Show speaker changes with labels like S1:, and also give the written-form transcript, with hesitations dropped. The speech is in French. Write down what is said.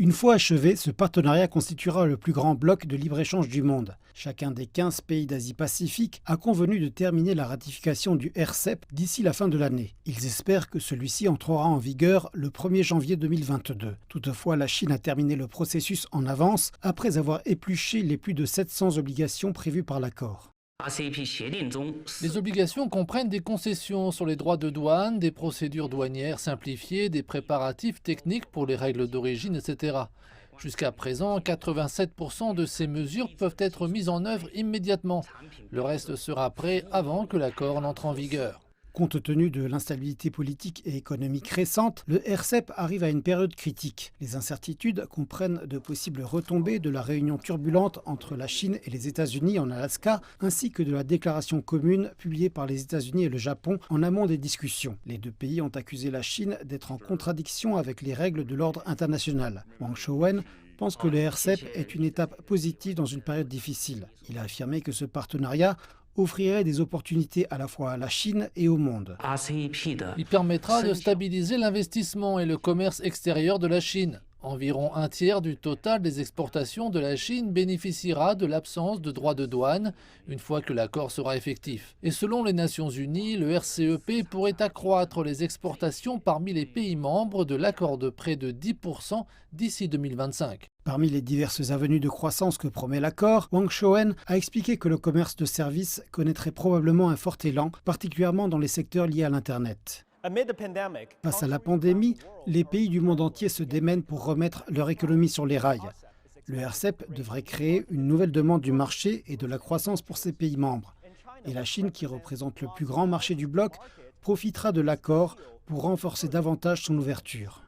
S1: Une fois achevé, ce partenariat constituera le plus grand bloc de libre-échange du monde. Chacun des 15 pays d'Asie-Pacifique a convenu de terminer la ratification du RCEP d'ici la fin de l'année. Ils espèrent que celui-ci entrera en vigueur le 1er janvier 2022. Toutefois, la Chine a terminé le processus en avance après avoir épluché les plus de 700 obligations prévues par l'accord.
S2: Les obligations comprennent des concessions sur les droits de douane, des procédures douanières simplifiées, des préparatifs techniques pour les règles d'origine, etc. Jusqu'à présent, 87% de ces mesures peuvent être mises en œuvre immédiatement. Le reste sera prêt avant que l'accord n'entre en vigueur.
S1: Compte tenu de l'instabilité politique et économique récente, le RCEP arrive à une période critique. Les incertitudes comprennent de possibles retombées de la réunion turbulente entre la Chine et les États-Unis en Alaska, ainsi que de la déclaration commune publiée par les États-Unis et le Japon en amont des discussions. Les deux pays ont accusé la Chine d'être en contradiction avec les règles de l'ordre international. Wang Shouwen pense que le RCEP est une étape positive dans une période difficile. Il a affirmé que ce partenariat offrirait des opportunités à la fois à la Chine et au monde.
S2: Il permettra de stabiliser l'investissement et le commerce extérieur de la Chine. Environ un tiers du total des exportations de la Chine bénéficiera de l'absence de droits de douane une fois que l'accord sera effectif. Et selon les Nations Unies, le RCEP pourrait accroître les exportations parmi les pays membres de l'accord de près de 10% d'ici 2025.
S1: Parmi les diverses avenues de croissance que promet l'accord, Wang Shouwen a expliqué que le commerce de services connaîtrait probablement un fort élan, particulièrement dans les secteurs liés à l'Internet. Face à la pandémie, les pays du monde entier se démènent pour remettre leur économie sur les rails. Le RCEP devrait créer une nouvelle demande du marché et de la croissance pour ses pays membres. Et la Chine, qui représente le plus grand marché du bloc, profitera de l'accord pour renforcer davantage son ouverture.